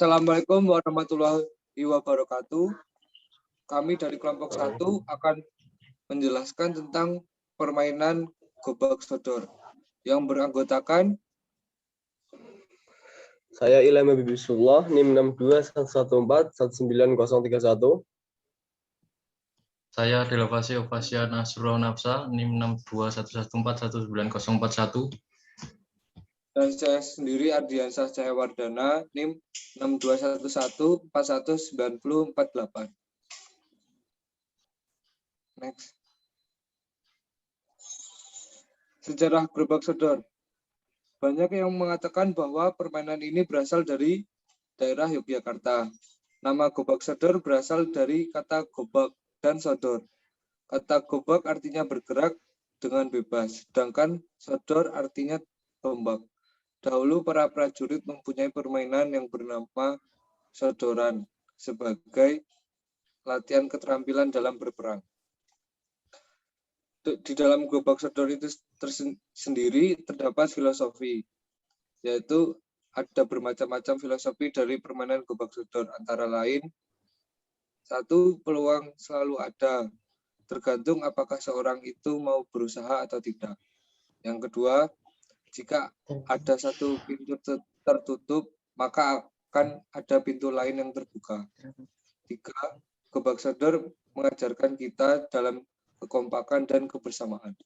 Assalamualaikum warahmatullahi wabarakatuh. Kami dari kelompok 1 akan menjelaskan tentang permainan gobak sodor yang beranggotakan Saya Ilham Habibullah, NIM 6211419031. Saya Delavasi Ovasia Nasrullah Nafsa, NIM 6211419041. dan saya sendiri Ardiansyah Cahayawardana, NIM 6211419048. Next. Sejarah gerobak sodor. Banyak yang mengatakan bahwa permainan ini berasal dari daerah Yogyakarta. Nama gobak sodor berasal dari kata gobak dan sodor. Kata gobak artinya bergerak dengan bebas, sedangkan sodor artinya tombak. Dahulu para prajurit mempunyai permainan yang bernama sodoran sebagai latihan keterampilan dalam berperang. Di dalam gobak sodor itu sendiri terdapat filosofi, yaitu ada bermacam-macam filosofi dari permainan gobak sodor, antara lain: 1. Peluang selalu ada, tergantung apakah seorang itu mau berusaha atau tidak. Yang kedua, jika ada satu pintu tertutup, maka akan ada pintu lain yang terbuka. 3. Gobak sodor mengajarkan kita dalam kekompakan dan kebersamaan.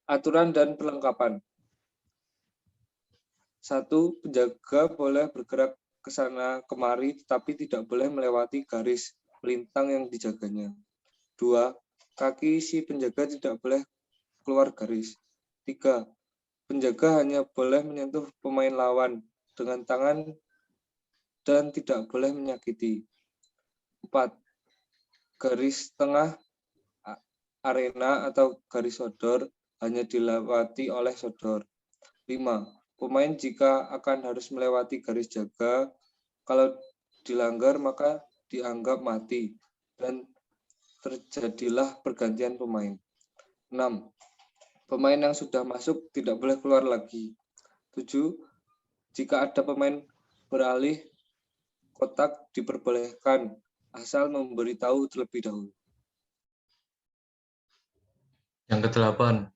Aturan dan perlengkapan. 1. Penjaga boleh bergerak ke sana kemari, tetapi tidak boleh melewati garis melintang yang dijaganya. 2. Kaki si penjaga tidak boleh keluar garis. 3. Penjaga hanya boleh menyentuh pemain lawan dengan tangan dan tidak boleh menyakiti. 4. Garis tengah arena atau garis sodor hanya dilewati oleh sodor. 5. Pemain jika akan harus melewati garis jaga, kalau dilanggar maka dianggap mati dan terjadilah pergantian pemain. 6. Pemain yang sudah masuk tidak boleh keluar lagi. 7. Jika ada pemain beralih kotak diperbolehkan, asal memberitahu terlebih dahulu. Yang ke-8,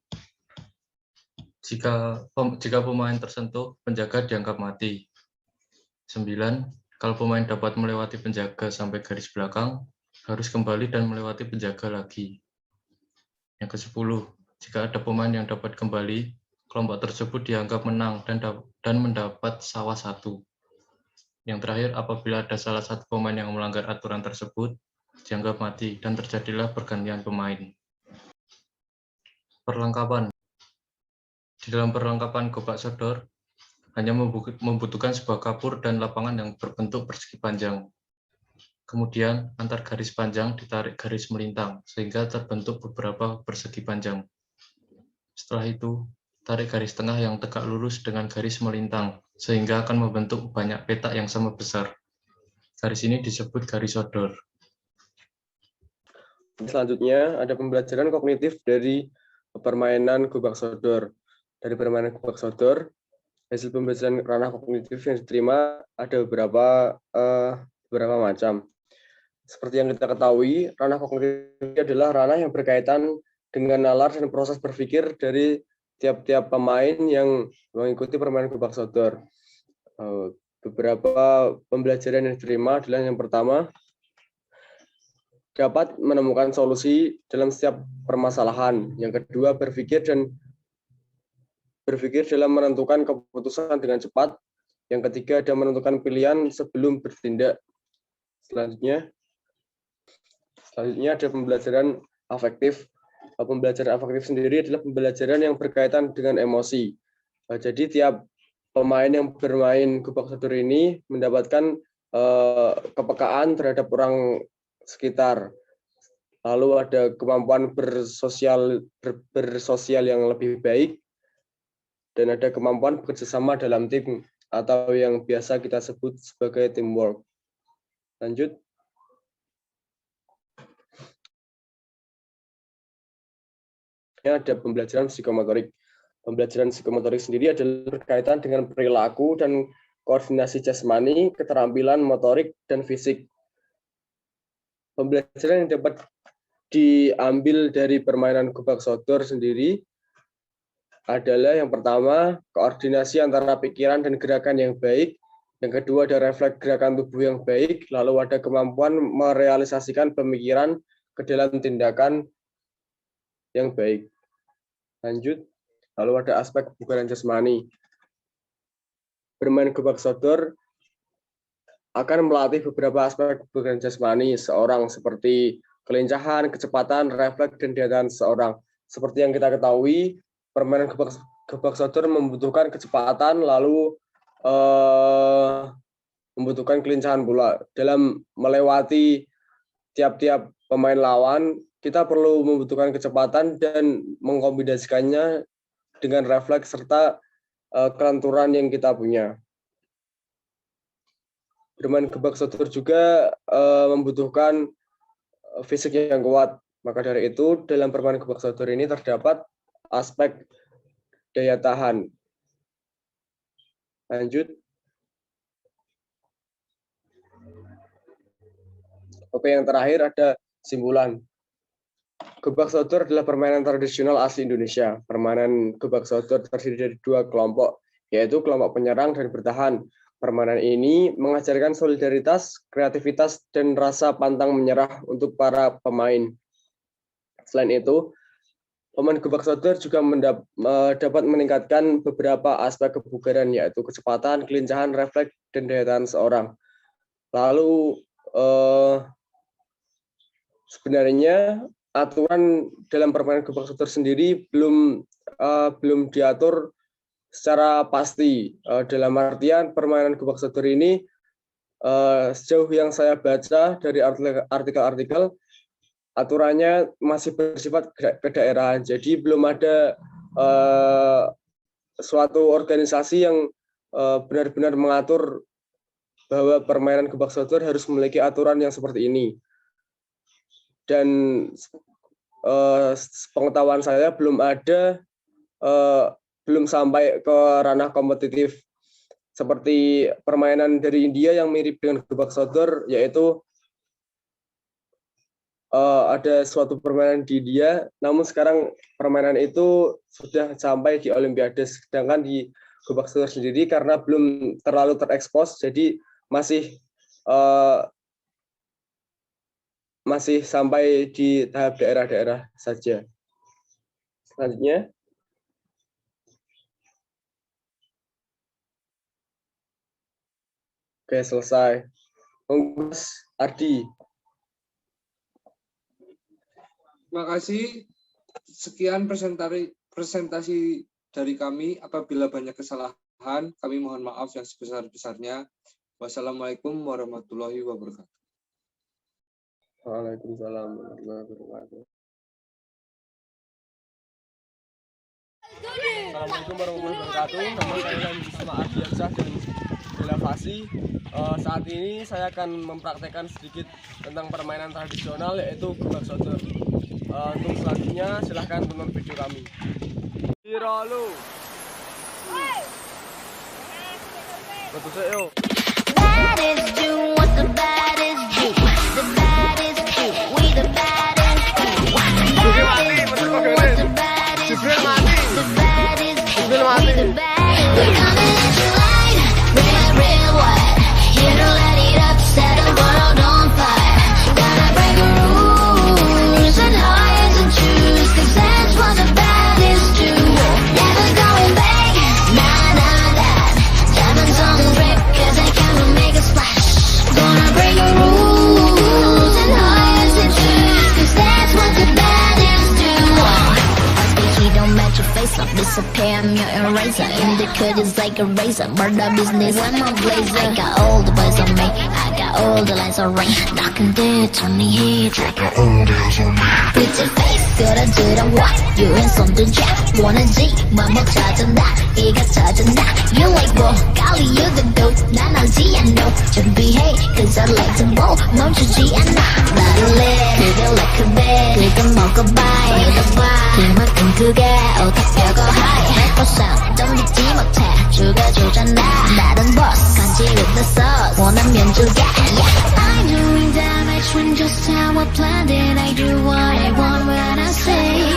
jika pemain tersentuh, penjaga dianggap mati. 9. Kalau pemain dapat melewati penjaga sampai garis belakang, harus kembali dan melewati penjaga lagi. Yang ke-10, jika ada pemain yang dapat kembali, kelompok tersebut dianggap menang dan mendapat sawah 1. Yang terakhir, apabila ada salah satu pemain yang melanggar aturan tersebut, dianggap mati dan terjadilah pergantian pemain. Perlengkapan. Di dalam perlengkapan gobak sodor, hanya membutuhkan sebuah kapur dan lapangan yang berbentuk persegi panjang. Kemudian, antar garis panjang ditarik garis melintang, sehingga terbentuk beberapa persegi panjang. Setelah itu, tarik garis tengah yang tegak lurus dengan garis melintang, sehingga akan membentuk banyak petak yang sama besar. Garis ini disebut garis sodor. Selanjutnya, ada pembelajaran kognitif dari permainan gobak sodor. Dari permainan gobak sodor, hasil pembelajaran ranah kognitif yang diterima ada beberapa macam. Seperti yang kita ketahui, ranah kognitif adalah ranah yang berkaitan dengan nalar dan proses berpikir dari tiap-tiap pemain yang mengikuti permainan gobak sodor. Beberapa pembelajaran yang diterima adalah: yang pertama, dapat menemukan solusi dalam setiap permasalahan. Yang kedua, berpikir dalam menentukan keputusan dengan cepat. Yang ketiga, ada menentukan pilihan sebelum bertindak. Selanjutnya ada pembelajaran afektif. Pembelajaran afektif sendiri adalah pembelajaran yang berkaitan dengan emosi. Jadi tiap pemain yang bermain gobak sodor ini mendapatkan kepekaan terhadap orang sekitar. Lalu ada kemampuan bersosial yang lebih baik, dan ada kemampuan bekerjasama dalam tim atau yang biasa kita sebut sebagai teamwork. Lanjut. Ada pembelajaran psikomotorik. Pembelajaran psikomotorik sendiri adalah berkaitan dengan perilaku dan koordinasi jasmani, keterampilan motorik, dan fisik. Pembelajaran yang dapat diambil dari permainan gobak sodor sendiri adalah yang pertama, koordinasi antara pikiran dan gerakan yang baik. Yang kedua, ada refleks gerakan tubuh yang baik. Lalu ada kemampuan merealisasikan pemikiran ke dalam tindakan yang baik. Lanjut. Lalu ada aspek kebugaran jasmani. Bermain gobak sodor akan melatih beberapa aspek kebugaran jasmani seorang seperti kelincahan, kecepatan, refleks, dan daya tahan seorang. Seperti yang kita ketahui, permainan gobak sodor membutuhkan kecepatan, lalu membutuhkan kelincahan pula. Dalam melewati tiap-tiap pemain lawan, kita perlu membutuhkan kecepatan dan mengkombinasikannya dengan refleks serta kelenturan yang kita punya. Bermain gobak sodor juga membutuhkan fisik yang kuat. Maka dari itu, dalam permainan gobak sodor ini terdapat aspek daya tahan. Lanjut. Oke, yang terakhir ada simpulan. Gobak sodor adalah permainan tradisional asli Indonesia. Permainan gobak sodor terdiri dari dua kelompok, yaitu kelompok penyerang dan bertahan. Permainan ini mengajarkan solidaritas, kreativitas, dan rasa pantang menyerah untuk para pemain. Selain itu, pemain gobak sodor juga dapat meningkatkan beberapa aspek kebugaran, yaitu kecepatan, kelincahan, refleks, dan daya tahan seorang. Lalu, sebenarnya aturan dalam permainan gobak sodor sendiri belum diatur secara pasti. Dalam artian permainan gobak sodor ini sejauh yang saya baca dari artikel-artikel, aturannya masih bersifat kedaerahan. Jadi belum ada suatu organisasi yang benar-benar mengatur bahwa permainan gobak sodor harus memiliki aturan yang seperti ini. Dan pengetahuan saya belum sampai ke ranah kompetitif seperti permainan dari India yang mirip dengan gobak sodor, yaitu ada suatu permainan di India, namun sekarang permainan itu sudah sampai di Olimpiade, sedangkan di gobak sodor sendiri karena belum terlalu terekspos, jadi masih sampai di tahap daerah-daerah saja. Selanjutnya, oke, selesai. Mas Ardi. Terima kasih. Sekian presentasi dari kami. Apabila banyak kesalahan, kami mohon maaf yang sebesar-besarnya. Wassalamualaikum warahmatullahi wabarakatuh. Waalaikumsalam warahmatullahi wabarakatuh. Assalamualaikum warahmatullahi wabarakatuh. Nama saya Bisma Ardiansyah dari Elevasi. Saat ini saya akan mempraktekkan sedikit tentang permainan tradisional, yaitu gobak sodor. Untuk selanjutnya silahkan tonton video kami. Iralo. Betul saya yo. That is do what the bad is do. The bad is do. We the bad is do. That is do what the bad is do. The bad is do. We the bad is do. We're gonna let you light, red, red, white. Here to let it up, set the world on fire. Gonna break the rules and highs and choose, 'cause that's what the bad is do. Never going back, nah, nah, that. Diamonds on the rip, 'cause they can't make a splash. Gonna break the rules and highs and choose, 'cause that's what the bad is do. He don't match your face up, disappear, I'm your eraser. In the cut is like a razor, murder business, I'm a blazer. I got all the boys on me, I got all the lights on ring. Knocking dead, turn the heat, like an old ass on me. Put your face 끌어들어 와 유연성 등장 원하지 맘먹 찾아나 이가 찾아나 You like 뭐 갈리 유도도 난 알지 않노 준비해 cause I like to move 멈추지 않아 나를 내 그게 like a bed 그건 먹어봐 그만큼 그게 오타뼈고 high 100% 덤비지 못해 죽여주잖아 나는 boss 간지 with the sauce 원하면 줄게 I'm doing damage when just how I planned it I do what I want when I say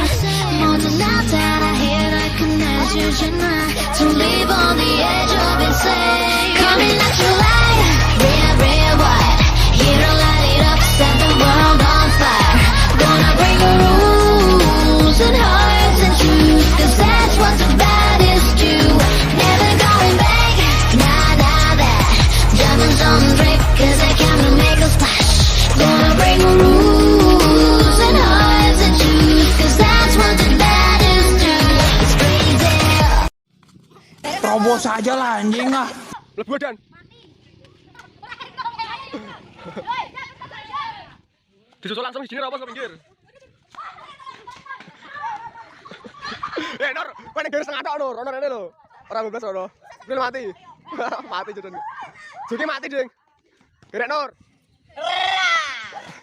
모두 나 따라해 날 끝내주잖아 To live on the edge of insane Coming at you like real what Hero light it up set the world on fire Gonna bring the rules and hearts and truth Cause that's what the baddest do Never going back nah that Diamonds on drip cause I can't make a splash Gonna bring the rules and hearts and truth Cause that's what the baddest do It's crazy Terobos aja lah anjing ah. Lebu dan. Disusul langsung di sini robos ke pinggir. Nor, kowe ning garis tengah tok Nur, ono rene lho. Ora bebas ono. Bil mati. Mati judun. Jadi mati, Ding. Gerek Nur.